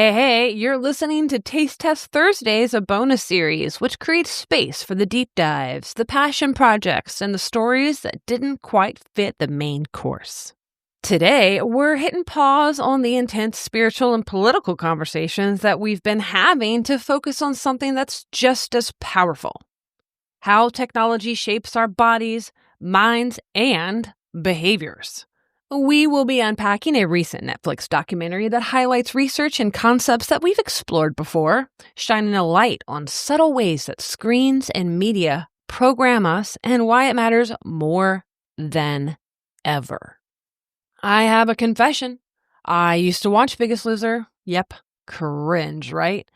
Hey, you're listening to Taste Test Thursdays, a bonus series, which creates space for the deep dives, the passion projects, and the stories that didn't quite fit the main course. Today, we're hitting pause on the intense spiritual and political conversations that we've been having to focus on something that's just as powerful: how technology shapes our bodies, minds, and behaviors. We will be unpacking a recent Netflix documentary that highlights research and concepts that we've explored before, shining a light on subtle ways that screens and media program us and why it matters more than ever. I have a confession. I used to watch Biggest Loser. Yep, cringe, right?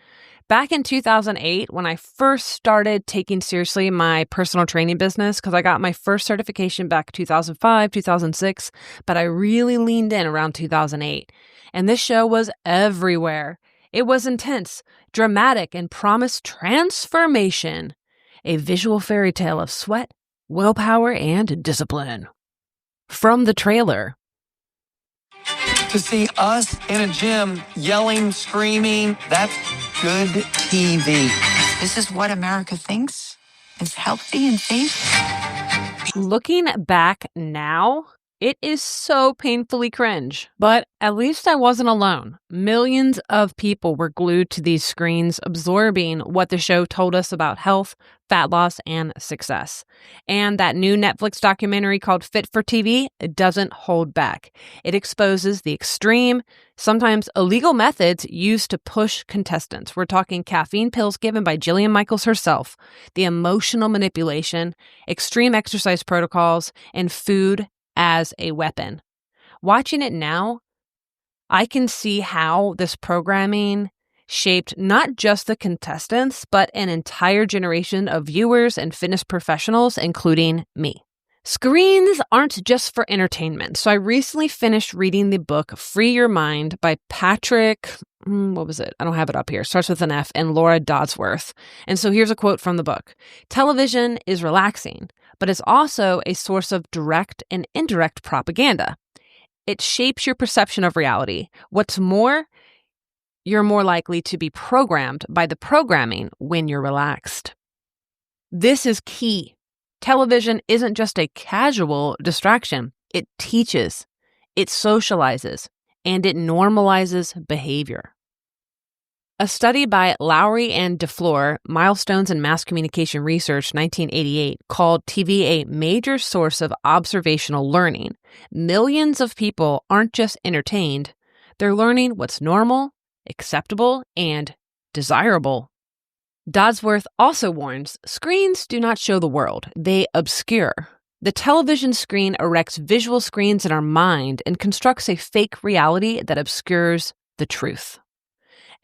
Back in 2008, when I first started taking seriously my personal training business, because I got my first certification back 2005, 2006, but I really leaned in around 2008. And this show was everywhere. It was intense, dramatic, and promised transformation. A visual fairy tale of sweat, willpower, and discipline. From the trailer. To see us in a gym yelling, screaming, that's good TV. This is what America thinks is healthy and safe. Looking back now, it is so painfully cringe. But at least I wasn't alone. Millions of people were glued to these screens, absorbing what the show told us about health, fat loss, and success. And that new Netflix documentary called Fit for TV doesn't hold back. It exposes the extreme, sometimes illegal methods used to push contestants. We're talking caffeine pills given by Jillian Michaels herself, the emotional manipulation, extreme exercise protocols, and food as a weapon. Watching it now, I can see how this programming shaped not just the contestants, but an entire generation of viewers and fitness professionals, including me. Screens aren't just for entertainment. So I recently finished reading the book Free Your Mind by Patrick, what was it? I don't have it up here. Starts with an F, and Laura Dodsworth. And so here's a quote from the book. Television is relaxing, but it's also a source of direct and indirect propaganda. It shapes your perception of reality. What's more, you're more likely to be programmed by the programming when you're relaxed. This is key. Television isn't just a casual distraction. It teaches, it socializes, and it normalizes behavior. A study by Lowry and DeFleur, Milestones in Mass Communication Research, 1988, called TV a major source of observational learning. Millions of people aren't just entertained, they're learning what's normal, acceptable, and desirable. Dodsworth also warns, screens do not show the world, they obscure. The television screen erects visual screens in our mind and constructs a fake reality that obscures the truth.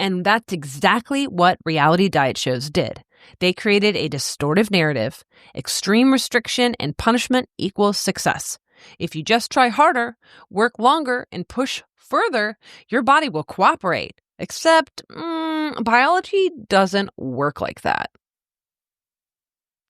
And that's exactly what reality diet shows did. They created a distortive narrative. Extreme restriction and punishment equals success. If you just try harder, work longer, and push further, your body will cooperate. Except, biology doesn't work like that.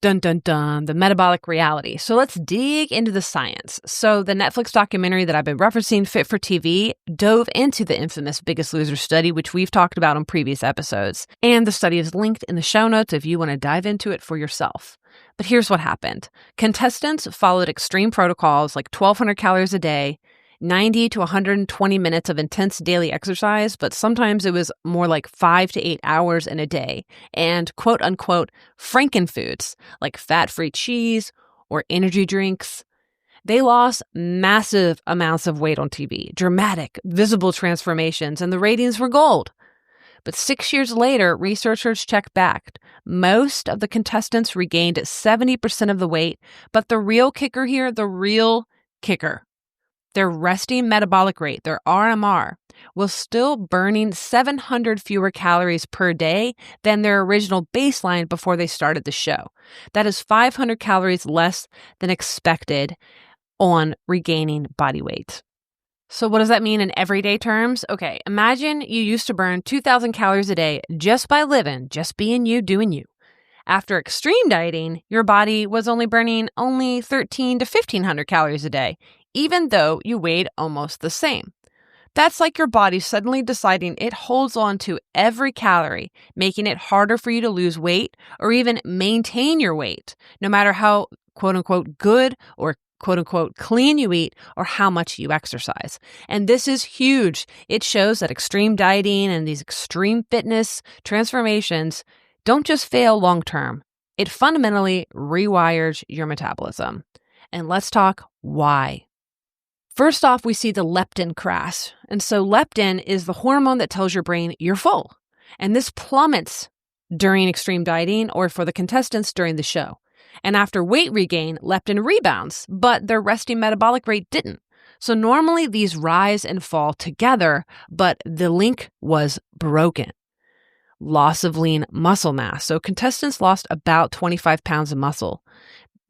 Dun, dun, dun, the metabolic reality. So let's dig into the science. So the Netflix documentary that I've been referencing, Fit for TV, dove into the infamous Biggest Loser study, which we've talked about on previous episodes. And the study is linked in the show notes if you want to dive into it for yourself. But here's what happened. Contestants followed extreme protocols like 1,200 calories a day, 90 to 120 minutes of intense daily exercise, but sometimes it was more like 5 to 8 hours in a day, and quote-unquote frankenfoods like fat-free cheese or energy drinks. They lost massive amounts of weight on TV, dramatic, visible transformations, and the ratings were gold. But 6 years later, researchers checked back. Most of the contestants regained 70% of the weight, but the real kicker here, their resting metabolic rate, their RMR, was still burning 700 fewer calories per day than their original baseline before they started the show. That is 500 calories less than expected on regaining body weight. So what does that mean in everyday terms? Okay, imagine you used to burn 2,000 calories a day just by living, just being you, doing you. After extreme dieting, your body was only burning 1,300 to 1,500 calories a day, even though you weighed almost the same. That's like your body suddenly deciding it holds on to every calorie, making it harder for you to lose weight or even maintain your weight, no matter how quote unquote good or quote unquote clean you eat or how much you exercise. And this is huge. It shows that extreme dieting and these extreme fitness transformations don't just fail long term. It fundamentally rewires your metabolism. And let's talk why. First off, we see the leptin crash. And so leptin is the hormone that tells your brain you're full. And this plummets during extreme dieting or for the contestants during the show. And after weight regain, leptin rebounds, but their resting metabolic rate didn't. So normally these rise and fall together, but the link was broken. Loss of lean muscle mass. So contestants lost about 25 pounds of muscle,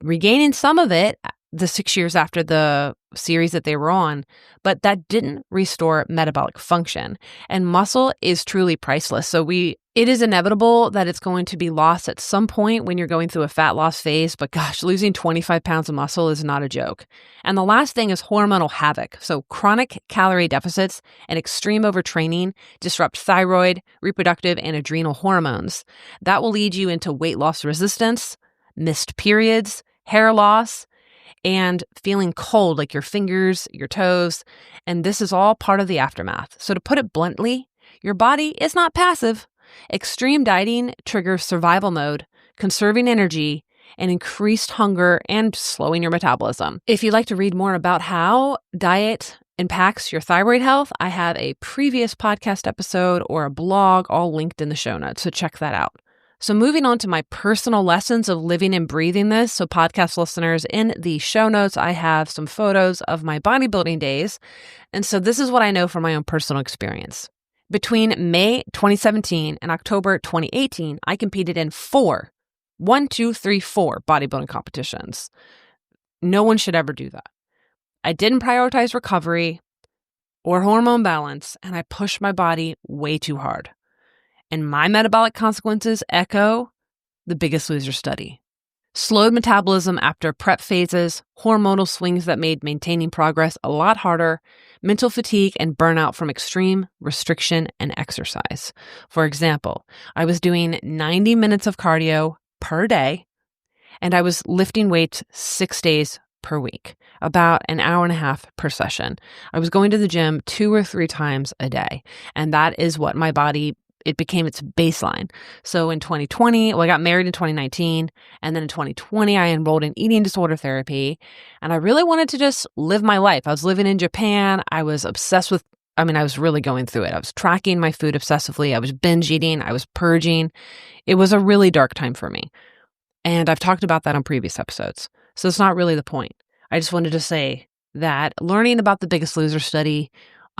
regaining some of it the 6 years after the series that they were on, but that didn't restore metabolic function. And muscle is truly priceless. So it is inevitable that it's going to be lost at some point when you're going through a fat loss phase, but gosh, losing 25 pounds of muscle is not a joke. And the last thing is hormonal havoc. So chronic calorie deficits and extreme overtraining disrupt thyroid, reproductive, and adrenal hormones. That will lead you into weight loss resistance, missed periods, hair loss, and feeling cold like your fingers, your toes, and this is all part of the aftermath. So to put it bluntly, your body is not passive. Extreme dieting triggers survival mode, conserving energy, and increased hunger and slowing your metabolism. If you'd like to read more about how diet impacts your thyroid health, I have a previous podcast episode or a blog all linked in the show notes, so check that out. So moving on to my personal lessons of living and breathing this. So podcast listeners, in the show notes, I have some photos of my bodybuilding days. And so this is what I know from my own personal experience. Between May 2017 and October 2018, I competed in 4 bodybuilding competitions. No one should ever do that. I didn't prioritize recovery or hormone balance, and I pushed my body way too hard. And my metabolic consequences echo the Biggest Loser study. Slowed metabolism after prep phases, hormonal swings that made maintaining progress a lot harder, mental fatigue and burnout from extreme restriction and exercise. For example, I was doing 90 minutes of cardio per day, and I was lifting weights 6 days per week, about an hour and a half per session. I was going to the gym 2 or 3 times a day, and that is what my body it became its baseline. So in 2020, I got married in 2019, and then in 2020, I enrolled in eating disorder therapy, and I really wanted to just live my life. I was living in Japan. I was obsessed with, I was really going through it. I was tracking my food obsessively. I was binge eating. I was purging. It was a really dark time for me. And I've talked about that on previous episodes. So it's not really the point. I just wanted to say that learning about the Biggest Loser study,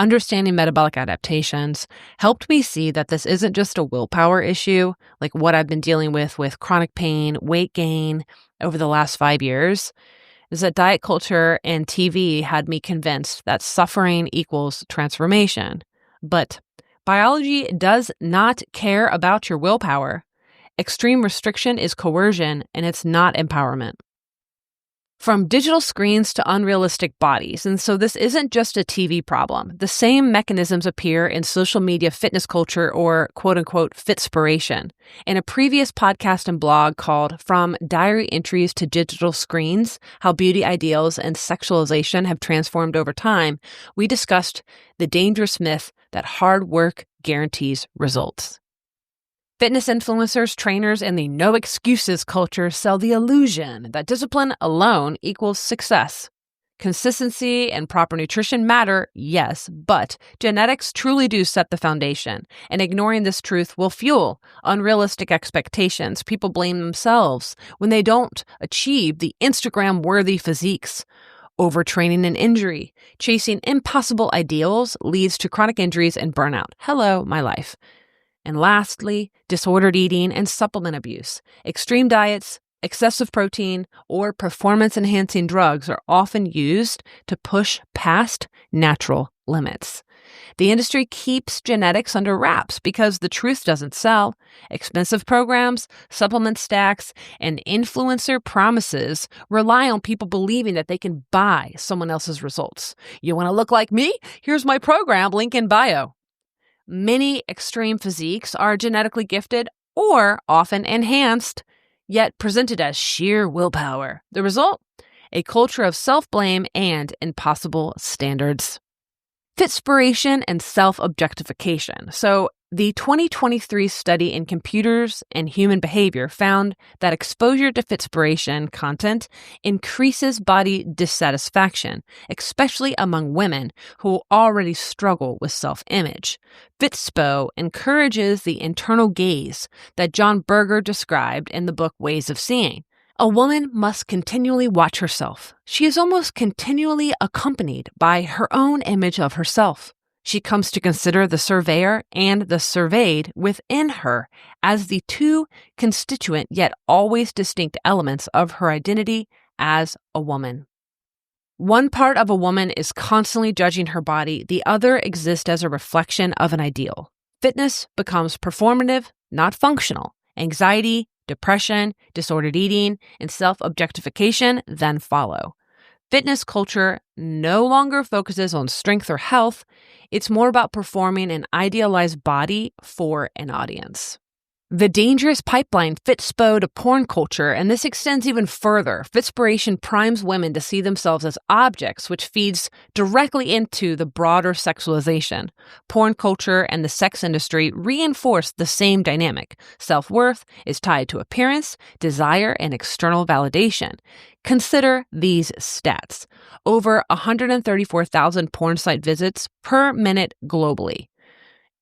understanding metabolic adaptations helped me see that this isn't just a willpower issue, like what I've been dealing with chronic pain, weight gain over the last 5 years, is that diet culture and TV had me convinced that suffering equals transformation. But biology does not care about your willpower. Extreme restriction is coercion, and it's not empowerment. From digital screens to unrealistic bodies. And so this isn't just a TV problem. The same mechanisms appear in social media fitness culture or quote unquote fitspiration. In a previous podcast and blog called From Diary Entries to Digital Screens, How Beauty Ideals and Sexualization Have Transformed Over Time, we discussed the dangerous myth that hard work guarantees results. Fitness influencers, trainers, and the no excuses culture sell the illusion that discipline alone equals success. Consistency and proper nutrition matter, yes, but genetics truly do set the foundation, and ignoring this truth will fuel unrealistic expectations. People blame themselves when they don't achieve the Instagram-worthy physiques. Overtraining and injury. Chasing impossible ideals leads to chronic injuries and burnout. Hello, my life. And lastly, disordered eating and supplement abuse. Extreme diets, excessive protein, or performance-enhancing drugs are often used to push past natural limits. The industry keeps genetics under wraps because the truth doesn't sell. Expensive programs, supplement stacks, and influencer promises rely on people believing that they can buy someone else's results. You want to look like me? Here's my program, link in bio. Many extreme physiques are genetically gifted or often enhanced, yet presented as sheer willpower. The result? A culture of self-blame and impossible standards. Fitspiration and self-objectification. So the 2023 study in computers and human behavior found that exposure to Fitspiration content increases body dissatisfaction, especially among women who already struggle with self-image. Fitspo encourages the internal gaze that John Berger described in the book Ways of Seeing. A woman must continually watch herself. She is almost continually accompanied by her own image of herself. She comes to consider the surveyor and the surveyed within her as the two constituent yet always distinct elements of her identity as a woman. One part of a woman is constantly judging her body, the other exists as a reflection of an ideal. Fitness becomes performative, not functional. Anxiety, depression, disordered eating, and self-objectification then follow. Fitness culture no longer focuses on strength or health. It's more about performing an idealized body for an audience. The dangerous pipeline Fitspo to porn culture, and this extends even further. Fitspiration primes women to see themselves as objects, which feeds directly into the broader sexualization. Porn culture and the sex industry reinforce the same dynamic. Self-worth is tied to appearance, desire, and external validation. Consider these stats. Over 134,000 porn site visits per minute globally.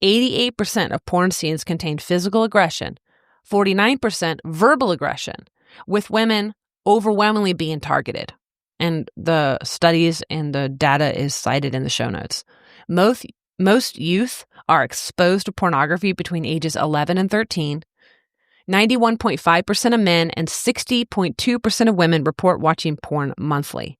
88% of porn scenes contain physical aggression, 49% verbal aggression, with women overwhelmingly being targeted. And the studies and the data is cited in the show notes. Most youth are exposed to pornography between ages 11 and 13. 91.5% of men and 60.2% of women report watching porn monthly.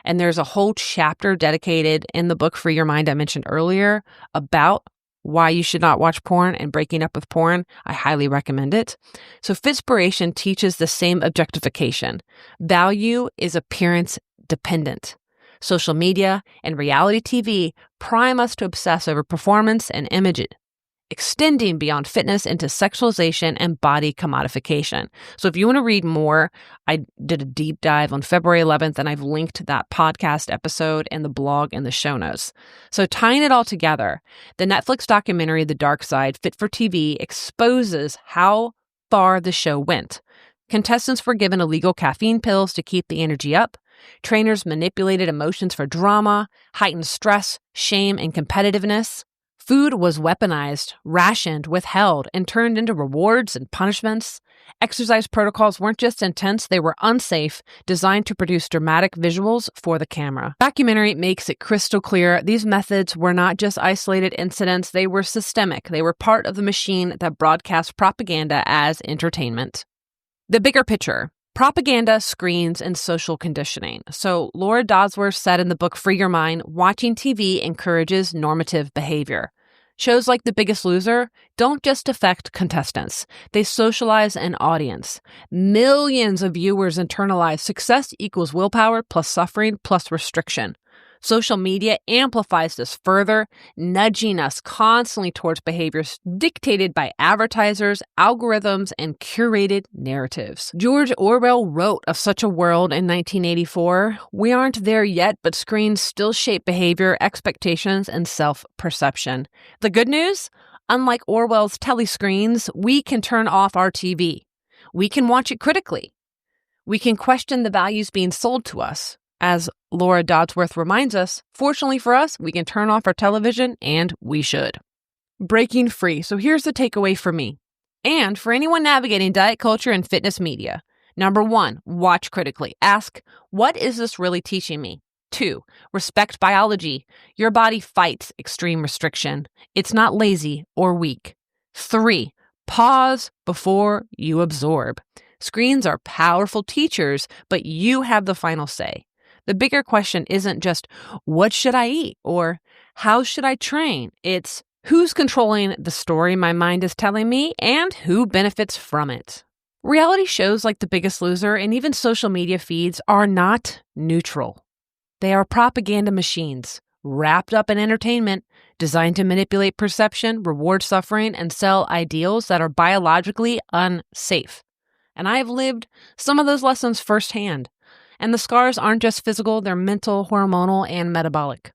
And there's a whole chapter dedicated in the book Free Your Mind I mentioned earlier about why you should not watch porn and breaking up with porn. I highly recommend it. So Fitspiration teaches the same objectification. Value is appearance dependent. Social media and reality TV prime us to obsess over performance and image, extending beyond fitness into sexualization and body commodification. So if you want to read more, I did a deep dive on February 11th, and I've linked that podcast episode and the blog in the show notes. So tying it all together, the Netflix documentary The Dark Side, Fit for TV, exposes how far the show went. Contestants were given illegal caffeine pills to keep the energy up. Trainers manipulated emotions for drama, heightened stress, shame, and competitiveness. Food was weaponized, rationed, withheld, and turned into rewards and punishments. Exercise protocols weren't just intense, they were unsafe, designed to produce dramatic visuals for the camera. The documentary makes it crystal clear these methods were not just isolated incidents, they were systemic. They were part of the machine that broadcast propaganda as entertainment. The bigger picture. Propaganda, screens, and social conditioning. So Laura Dodsworth said in the book Free Your Mind, watching TV encourages normative behavior. Shows like The Biggest Loser don't just affect contestants. They socialize an audience. Millions of viewers internalize success equals willpower plus suffering plus restriction. Social media amplifies this further, nudging us constantly towards behaviors dictated by advertisers, algorithms, and curated narratives. George Orwell wrote of such a world in 1984. We aren't there yet, but screens still shape behavior, expectations, and self-perception. The good news? Unlike Orwell's telescreens, we can turn off our TV. We can watch it critically. We can question the values being sold to us. As Laura Dodsworth reminds us, fortunately for us, we can turn off our television, and we should. Breaking free. So here's the takeaway for me, and for anyone navigating diet culture and fitness media. Number 1, watch critically. Ask, what is this really teaching me? 2, respect biology. Your body fights extreme restriction. It's not lazy or weak. 3, pause before you absorb. Screens are powerful teachers, but you have the final say. The bigger question isn't just, what should I eat? Or how should I train? It's who's controlling the story my mind is telling me and who benefits from it. Reality shows like The Biggest Loser and even social media feeds are not neutral. They are propaganda machines, wrapped up in entertainment, designed to manipulate perception, reward suffering, and sell ideals that are biologically unsafe. And I have lived some of those lessons firsthand. And the scars aren't just physical, they're mental, hormonal, and metabolic.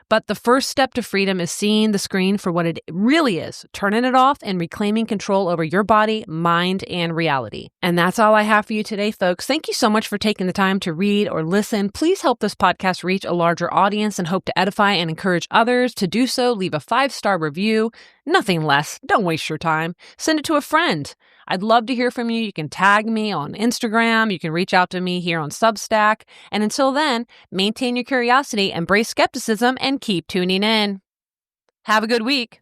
But the first step to freedom is seeing the screen for what it really is, turning it off and reclaiming control over your body, mind, and reality. And that's all I have for you today, folks. Thank you so much for taking the time to read or listen. Please help this podcast reach a larger audience and hope to edify and encourage others. To do so, leave a 5-star review. Nothing less. Don't waste your time. Send it to a friend. I'd love to hear from you. You can tag me on Instagram. You can reach out to me here on Substack. And until then, maintain your curiosity, embrace skepticism, and keep tuning in. Have a good week.